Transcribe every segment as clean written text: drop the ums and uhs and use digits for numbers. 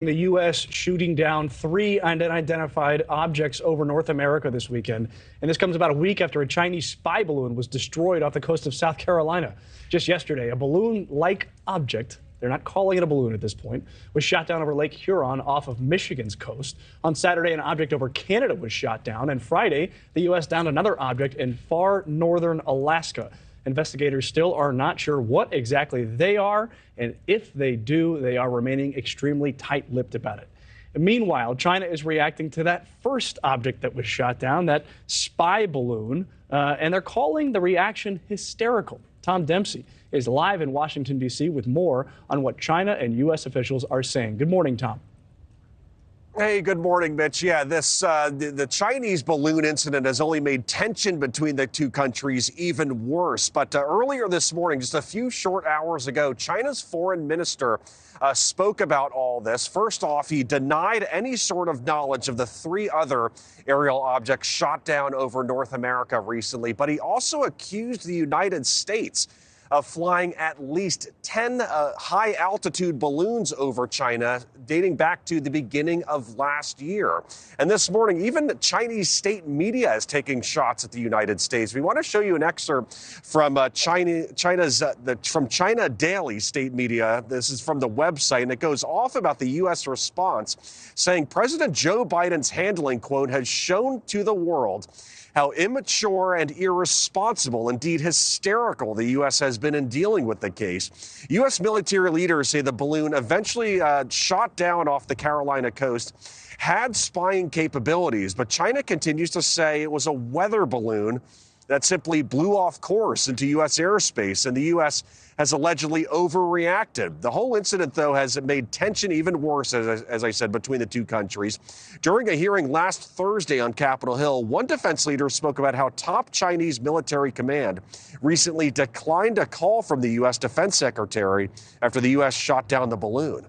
The U.S. shooting down 3 unidentified objects over North America this weekend. And this comes about a week after a Chinese spy balloon was destroyed off the coast of South Carolina. Just yesterday, a balloon-like object, they're not calling it a balloon at this point, was shot down over Lake Huron off of Michigan's coast. On Saturday, an object over Canada was shot down. And Friday, the U.S. downed another object in far northern Alaska. Investigators still are not sure what exactly they are, and if they do, they are remaining extremely tight-lipped about it. And meanwhile, China is reacting to that first object that was shot down, that spy balloon, and they're calling the reaction hysterical. Tom Dempsey is live in Washington, D.C. with more on what China and U.S. officials are saying. Good morning, Tom. Hey, good morning, Mitch. Yeah, the Chinese balloon incident has only made tension between the two countries even worse. But earlier this morning, just a few short hours ago, China's foreign minister spoke about all this. First off, he denied any sort of knowledge of the 3 other aerial objects shot down over North America recently. But he also accused the United States of flying at least 10 high-altitude balloons over China dating back to the beginning of last year. And this morning, even Chinese state media is taking shots at the United States. We want to show you an excerpt from from China Daily state media. This is from the website, and it goes off about the U.S. response, saying President Joe Biden's handling, quote, has shown to the world how immature and irresponsible, indeed hysterical, the U.S. has been in dealing with the case. U.S. military leaders say the balloon eventually shot down off the Carolina coast had spying capabilities, but China continues to say it was a weather balloon that simply blew off course into U.S. airspace, and the U.S. has allegedly overreacted. The whole incident, though, has made tension even worse, as I said, between the two countries. During a hearing last Thursday on Capitol Hill, one defense leader spoke about how top Chinese military command recently declined a call from the U.S. Defense Secretary after the U.S. shot down the balloon.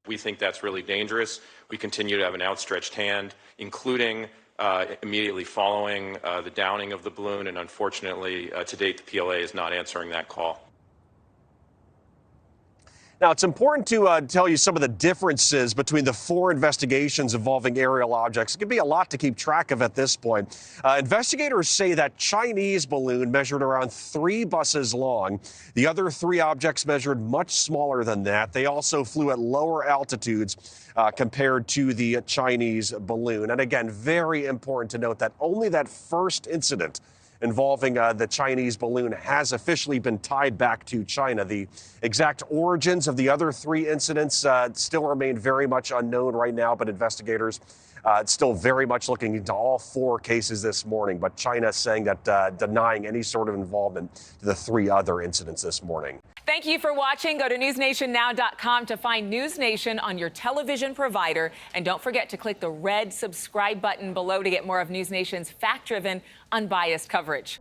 We think that's really dangerous. We continue to have an outstretched hand, including immediately following the downing of the balloon, and unfortunately, to date, the PLA is not answering that call. Now, it's important to tell you some of the differences between the 4 investigations involving aerial objects. It can be a lot to keep track of at this point. Investigators say that Chinese balloon measured around 3 buses long. The other 3 objects measured much smaller than that. They also flew at lower altitudes compared to the Chinese balloon. And again, very important to note that only that first incident involving the Chinese balloon has officially been tied back to China. The exact origins of the other 3 incidents still remain very much unknown right now, but investigators still very much looking into all 4 cases this morning. But China saying that denying any sort of involvement to the 3 other incidents this morning. Thank you for watching. Go to newsnationnow.com to find News Nation on your television provider. And don't forget to click the red subscribe button below to get more of News Nation's fact-driven, unbiased coverage.